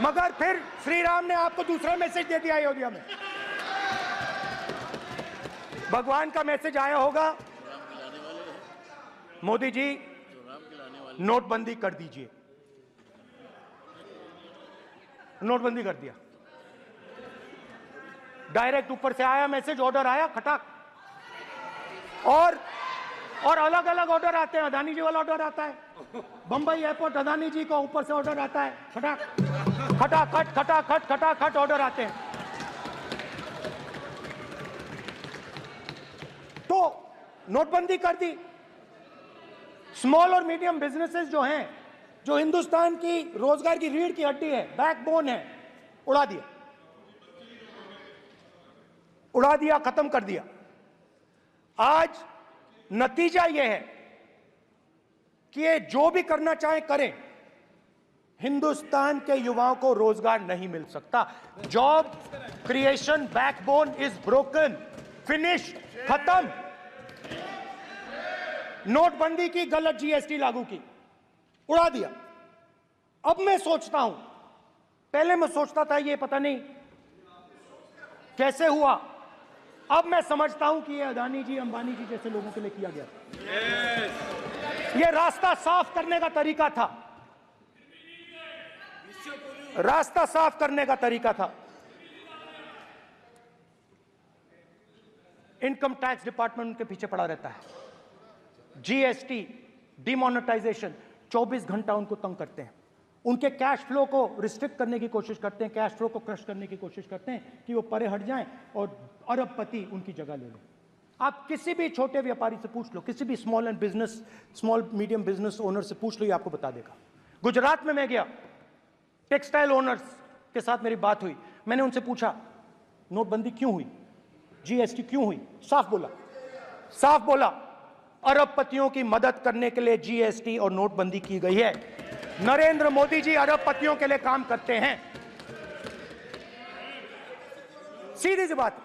मगर फिर श्री राम ने आपको दूसरा मैसेज दे दिया अयोध्या में। भगवान का मैसेज आया होगा, मोदी जी नोटबंदी कर दीजिए। नोटबंदी कर दिया, डायरेक्ट ऊपर से आया मैसेज, ऑर्डर आया खटाक। और अलग अलग ऑर्डर आते हैं। अदानी जी वाला ऑर्डर आता है, बंबई एयरपोर्ट अदानी जी को ऊपर से ऑर्डर आता है, खटाक खटाखट खटाखट खटाखट ऑर्डर आते हैं। तो नोटबंदी कर दी। स्मॉल और मीडियम बिजनेसेस जो हैं, जो हिंदुस्तान की रोजगार की रीढ़ की हड्डी है, बैकबोन है, उड़ा दिया, उड़ा दिया, खत्म कर दिया। आज नतीजा यह है कि ये जो भी करना चाहे करें, हिंदुस्तान के युवाओं को रोजगार नहीं मिल सकता। Job creation backbone is broken, finish, खत्म। नोटबंदी की, गलत जीएसटी लागू की, उड़ा दिया। अब मैं सोचता हूं, पहले मैं सोचता था ये पता नहीं कैसे हुआ, अब मैं समझता हूं कि ये अदानी जी, अंबानी जी जैसे लोगों के लिए किया गया। ये रास्ता साफ करने का तरीका था, रास्ता साफ करने का तरीका था। इनकम टैक्स डिपार्टमेंट उनके पीछे पड़ा रहता है। जीएसटी, डिमोनेटाइजेशन, 24 घंटा उनको तंग करते हैं। उनके कैश फ्लो को रिस्ट्रिक्ट करने की कोशिश करते हैं, कैश फ्लो को क्रश करने की कोशिश करते हैं कि वो परे हट जाएं और अरबपति उनकी जगह ले लें। आप किसी भी छोटे व्यापारी से पूछ लो, किसी भी स्मॉल मीडियम बिजनेस ओनर से पूछ लो, ये आपको बता देगा। गुजरात में मैं गया, टेक्सटाइल ओनर्स के साथ मेरी बात हुई। मैंने उनसे पूछा नोटबंदी क्यों हुई, जीएसटी क्यों हुई? साफ बोला अरबपतियों की मदद करने के लिए जीएसटी और नोटबंदी की गई है। नरेंद्र मोदी जी अरबपतियों के लिए काम करते हैं, सीधी सी बात।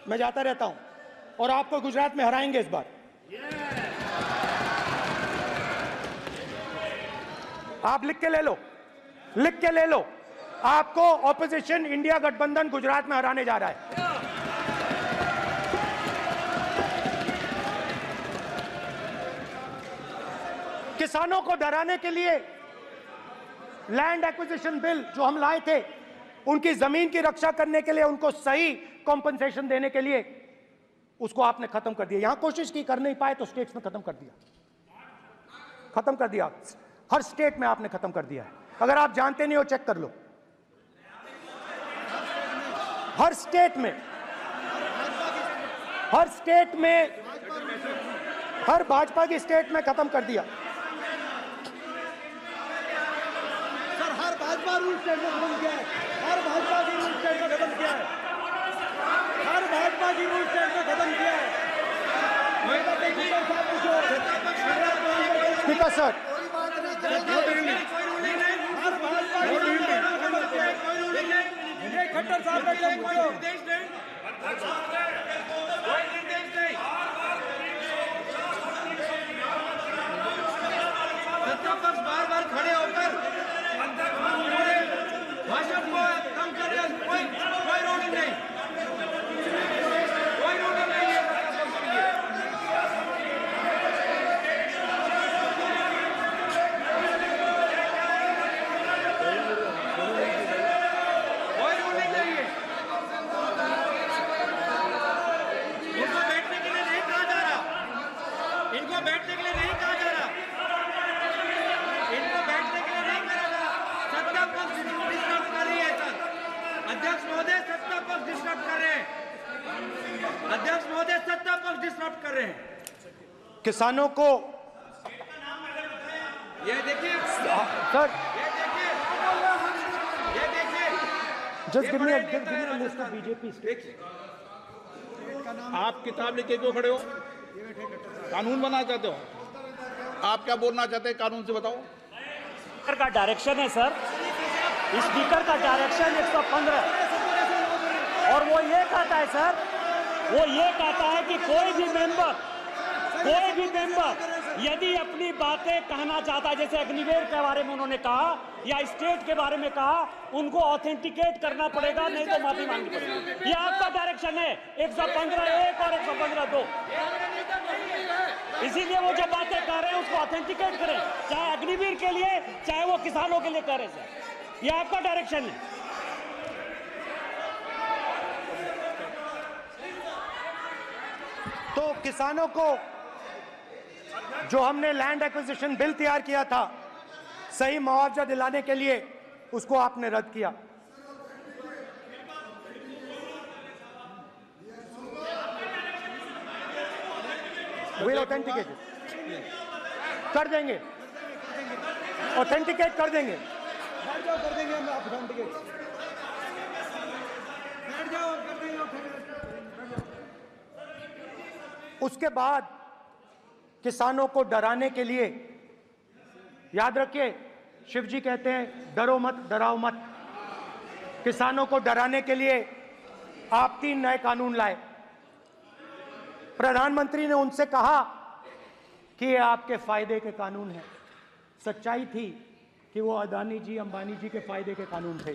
मैं जाता रहता हूं और आपको गुजरात में हराएंगे इस बार। आप लिख के ले लो, आपको ऑपोजिशन इंडिया गठबंधन गुजरात में हराने जा रहा है। किसानों को डराने के लिए लैंड एक्विजिशन बिल जो हम लाए थे, उनकी जमीन की रक्षा करने के लिए, उनको सही कॉम्पनसेशन देने के लिए, उसको आपने खत्म कर दिया। यहां कोशिश की, कर नहीं पाए तो स्टेट्स में खत्म कर दिया। हर स्टेट में आपने खत्म कर दिया है। अगर आप जानते नहीं हो चेक कर लो, हर स्टेट में हर भाजपा की स्टेट में खत्म कर दिया। सर हर भाजपा रूल स्टेट में खत्म किया है, हर भाजपा की रूल स्टेट में खत्म किया है, हर भाजपा की रूल स्टेट में खत्म किया है। स्पीकर सर, हर भाजपा की रूल स्टेट में खत्म किया है। खट्टर साहब का निर्देश दें। सत्तापक्ष बार खड़े होकर भाषण को कम कर रहे हैं। कोई रूलिंग नहीं, कोई रूलिंग नहीं है। कोई रूलिंग नहीं है। इनको बैठने के लिए नहीं कहा जा रहा, इनको बैठने के लिए नहीं कहा जा रहा, इनको बैठने के लिए नहीं कहा जा रहा। सत्ता पक्ष डिस्टर्ब कर रही है सर। अध्यक्ष महोदय सत्ता पक्ष डिस्टर्ब कर रहे हैं। अध्यक्ष महोदय सत्ता पक्ष डिस्टर्ब कर रहे हैं। किसानों को ये देखिए सर, ये देखिए just give me a list of BJP states. आप किताब लेके क्यों खड़े हो? कानून बनाना चाहते हो? आप क्या बोलना चाहते हैं, कानून से बताओ। स्पीकर का डायरेक्शन है सर, स्पीकर का डायरेक्शन 115, और वो ये कहता है सर, वो ये कहता है कि कोई भी मेंबर यदि अपनी बातें कहना चाहता है, जैसे अग्निवीर के बारे में उन्होंने कहा या स्टेट के बारे में कहा, उनको ऑथेंटिकेट करना पड़ेगा, नहीं तो माफी मांगनी पड़ेगी। ये आपका डायरेक्शन है 115(1) और 115(2). इसीलिए वो जो बातें कर रहे हैं उसको ऑथेंटिकेट करें, चाहे अग्निवीर के लिए चाहे वो किसानों के लिए कर रहे हैं। सर, ये आपका डायरेक्शन है। तो किसानों को जो हमने लैंड एक्विजिशन बिल तैयार किया था सही मुआवजा दिलाने के लिए, उसको आपने रद्द किया। विल ऑथेंटिकेट कर देंगे, ऑथेंटिकेट कर देंगे। कर देंगे हम ऑथेंटिकेट। बैठ जाओ, कर देंगे ऑथेंटिकेट। उसके बाद किसानों को डराने के लिए, याद रखिए शिव जी कहते हैं डरो मत डराओ मत, किसानों को डराने के लिए आप 3 नए कानून लाए। प्रधानमंत्री ने उनसे कहा कि ये आपके फायदे के कानून हैं। सच्चाई थी कि वो अदानी जी अंबानी जी के फायदे के कानून थे।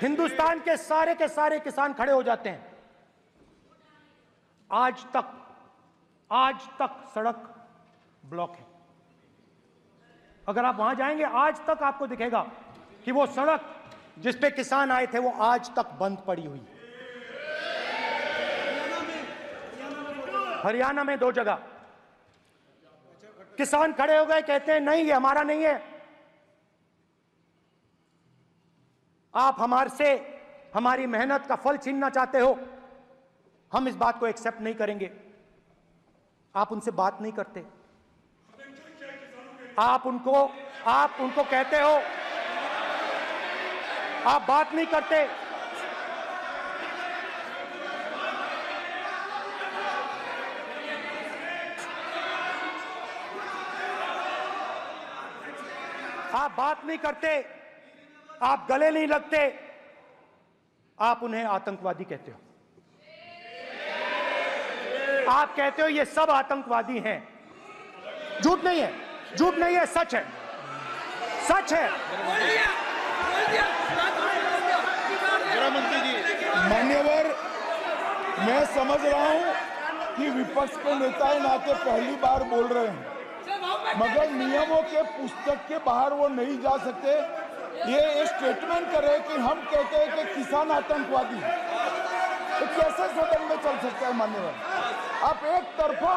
हिंदुस्तान के सारे किसान खड़े हो जाते हैं। आज तक सड़क ब्लॉक है। अगर आप वहां जाएंगे आज तक आपको दिखेगा कि वो सड़क जिस पे किसान आए थे वो आज तक बंद पड़ी हुई। हरियाणा में 2 जगह किसान खड़े हो गए, कहते हैं नहीं ये हमारा नहीं है, आप हमारे से हमारी मेहनत का फल छीनना चाहते हो, हम इस बात को एक्सेप्ट नहीं करेंगे। आप उनसे बात नहीं करते, आप उनको कहते हो, आप बात नहीं करते। आप बात नहीं करते, आप गले नहीं लगते, आप उन्हें आतंकवादी कहते हो। आप कहते हो ये सब आतंकवादी हैं। झूठ नहीं है, झूठ नहीं है, सच है, सच है। गृहमंत्री जी, मान्यवर, मैं समझ रहा हूं कि विपक्ष के नेता नाते पहली बार बोल रहे हैं, मगर नियमों के पुस्तक के बाहर वो नहीं जा सकते। ये स्टेटमेंट करे कि हम कहते हैं कि किसान आतंकवादी, तो कैसे सदन में चल सकता है मान्यवर? आप एक तरफा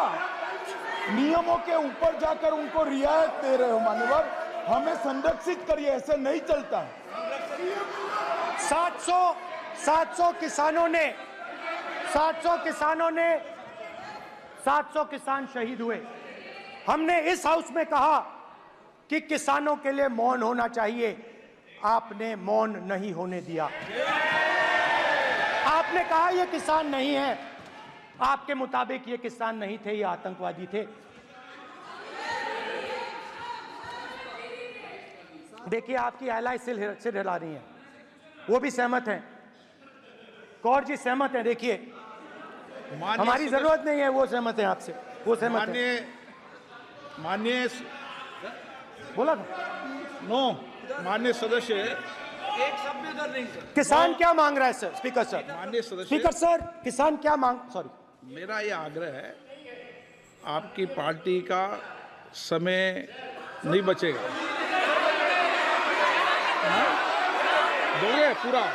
नियमों के ऊपर जाकर उनको रियायत दे रहे हो मान्यवर, हमें संरक्षित करिए, ऐसे नहीं चलता। 700 किसान शहीद हुए। हमने इस हाउस में कहा कि किसानों के लिए मौन होना चाहिए, आपने मौन नहीं होने दिया। आपने कहा ये किसान नहीं है, आपके मुताबिक ये किसान नहीं थे, ये आतंकवादी थे। देखिए आपकी एलाई सिर हिला रही है, वो भी सहमत हैं, कौर जी सहमत हैं। देखिए हमारी जरूरत नहीं है, वो सहमत हैं आपसे, वो सहमत हैं। माननीय बोला था माननीय सदस्य, एक शब्द उधर नहीं सर। किसान क्या मांग रहा है सर? स्पीकर सर, माननीय सदस्य, स्पीकर सर, किसान क्या मांग, सॉरी, मेरा ये आग्रह है, आपकी पार्टी का समय नहीं बचेगा, दोगे पूरा?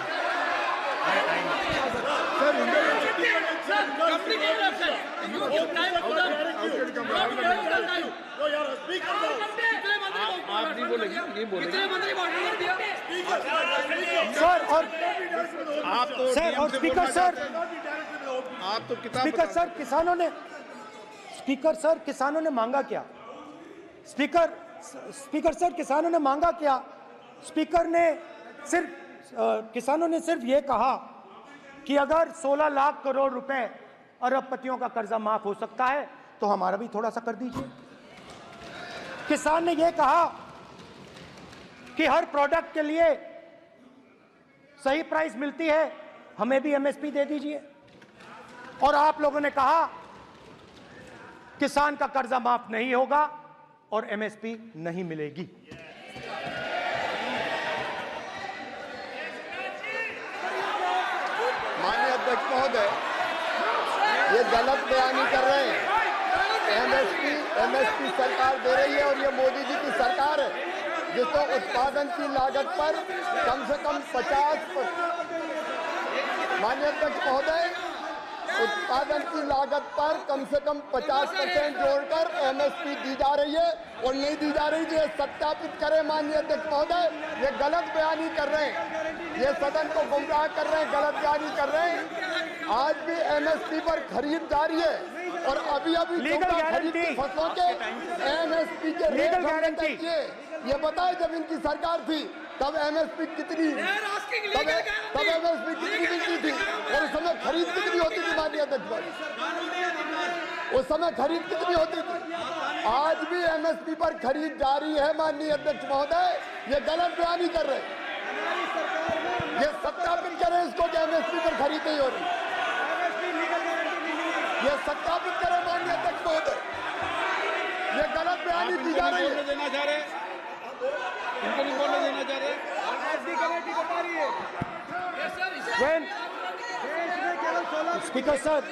आप नहीं बोलेंगे, ये बोलेंगे सर। और आप तो सर और स्पीकर सर, आप तो किताब स्पीकर सर, किसानों ने मांगा क्या? स्पीकर सर, किसानों ने मांगा क्या? किसानों ने सिर्फ ये कहा कि अगर 16 लाख करोड़ रुपए अरबपतियों का कर्जा माफ हो सकता है तो हमारा भी थोड़ा सा कर दीजिए। किसान ने यह कहा कि हर प्रोडक्ट के लिए सही प्राइस मिलती है, हमें भी एमएसपी दे दीजिए। और आप लोगों ने कहा किसान का कर्जा माफ नहीं होगा और एमएसपी नहीं मिलेगी। माननीय अध्यक्ष महोदय, ये गलत बयानी कर रहे हैं। एमएसपी सरकार दे रही है और ये मोदी जी की सरकार है जिसको उत्पादन की लागत पर कम से कम 50%। माननीय अध्यक्ष महोदय, उत्पादन की लागत पर कम से कम 50% जोड़कर एमएसपी दी जा रही है और नहीं दी जा रही। ये सत्यापित करें माननीय अध्यक्ष महोदय, ये गलत बयानी कर रहे हैं, ये सदन को गुमराह कर रहे हैं, गलत बयानी कर रहे हैं। आज भी एमएसपी पर खरीद जारी है और अभी खरीद की फसलों के एमएसपी के रेट हमने तय किए। ये बताए जब इनकी सरकार थी तब एमएसपी कितनी मिलती थी और उस समय खरीद कितनी होती थी माननीय अध्यक्ष, उस समय खरीद कितनी होती थी। आज भी एमएसपी पर खरीद जारी है माननीय अध्यक्ष महोदय, ये गलत बयानी कर रहे हैं। ये सत्यापित करें इसको कि एमएसपी पर खरीद नहीं हो रही, ये सत्यापित करें माननीय अध्यक्ष महोदय, ये गलत बयानी की जा रही है। देना चाह रहे, इनको नहीं बोलने देना चाह रहे। स्पीकर सर,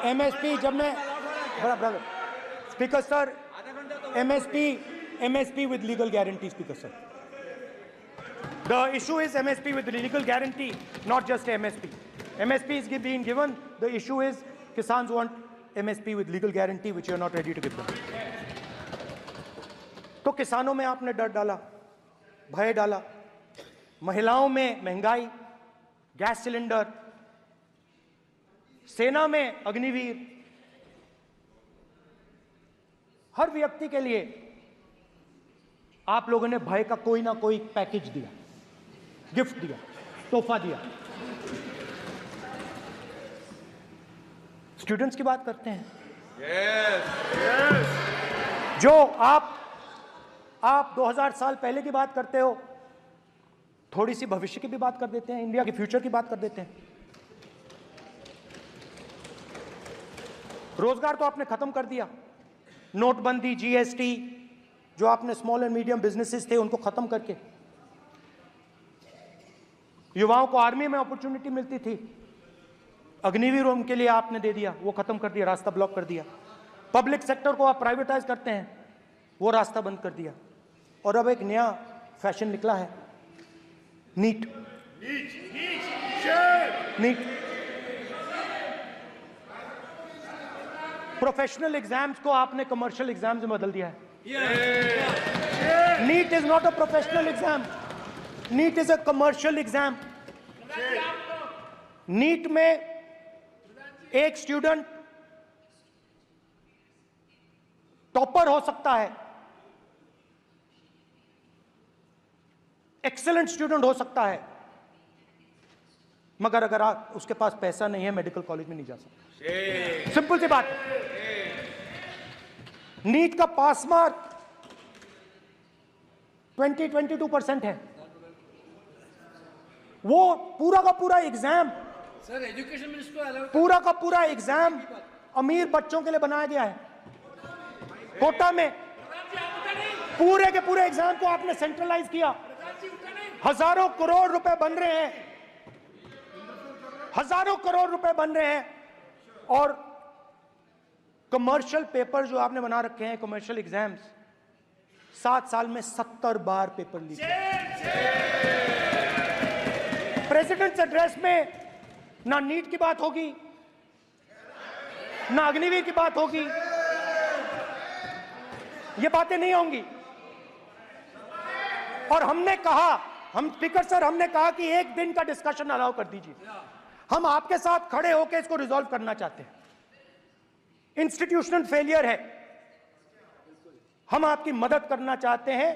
एमएसपी जब मैं speaker sir, MSP with legal guarantee. Speaker sir, the issue is MSP with legal guarantee, not just MSP. MSP is being given. The issue is Kisans want MSP with legal guarantee, which you are not ready to give them. तो किसानों में आपने डर डाला, भय डाला, महिलाओं में महंगाई, गैस सिलेंडर, सेना में अग्निवीर, हर व्यक्ति के लिए आप लोगों ने भय का कोई ना कोई पैकेज दिया, गिफ्ट दिया, तोहफा दिया। स्टूडेंट्स की बात करते हैं। जो आप 2000 साल पहले की बात करते हो, थोड़ी सी भविष्य की भी बात कर देते हैं, इंडिया के फ्यूचर की बात कर देते हैं। रोजगार तो आपने खत्म कर दिया, नोटबंदी, जीएसटी, जो आपने स्मॉल एंड मीडियम बिजनेसेस थे उनको खत्म करके, युवाओं को आर्मी में अपॉर्चुनिटी मिलती थी, अग्निवीर उनके लिए आपने दे दिया, वो खत्म कर दिया, रास्ता ब्लॉक कर दिया। पब्लिक सेक्टर को आप प्राइवेटाइज करते हैं, वो रास्ता बंद कर दिया। और अब एक नया फैशन निकला है, नीट। प्रोफेशनल एग्जाम्स को आपने कमर्शियल एग्जाम्स में बदल दिया है। NEET is not a professional exam, NEET is a commercial exam. NEET में एक स्टूडेंट टॉपर हो सकता है, एक्सीलेंट स्टूडेंट हो सकता है, मगर अगर आप उसके पास पैसा नहीं है, मेडिकल कॉलेज में नहीं जा सकता। सिंपल सी बात है। नीट का पास मार्क 22% है। वो पूरा का पूरा एग्जाम, सर एजुकेशन मिनिस्टर पूरा का पूरा एग्जाम अमीर बच्चों के लिए बनाया गया है। कोटा में पूरे के पूरे एग्जाम को आपने सेंट्रलाइज किया। हजारों करोड़ रुपए बन रहे हैं, हजारों करोड़ रुपए बन रहे हैं। और कमर्शियल पेपर जो आपने बना रखे हैं, कमर्शियल एग्जाम्स, 7 साल में 70 बार पेपर लीक। प्रेसिडेंट्स एड्रेस में ना नीट की बात होगी, ना अग्निवीर की बात होगी, ये बातें नहीं होंगी। और हमने कहा, हम स्पीकर सर, हमने कहा कि एक दिन का डिस्कशन अलाउ कर दीजिए। हम आपके साथ खड़े होकर इसको रिजॉल्व करना चाहते हैं। इंस्टीट्यूशनल फेलियर है, हम आपकी मदद करना चाहते हैं,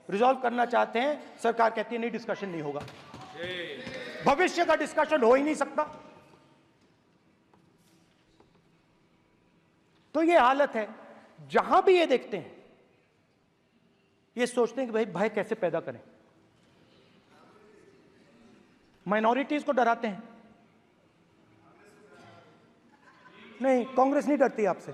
रिजॉल्व करना चाहते हैं। सरकार कहती है नहीं, डिस्कशन नहीं होगा, भविष्य का डिस्कशन हो ही नहीं सकता। तो ये हालत है। जहां भी ये देखते हैं, ये सोचते हैं कि भाई भय कैसे पैदा करें, माइनॉरिटीज को डराते हैं। नहीं, कांग्रेस नहीं डरती आपसे।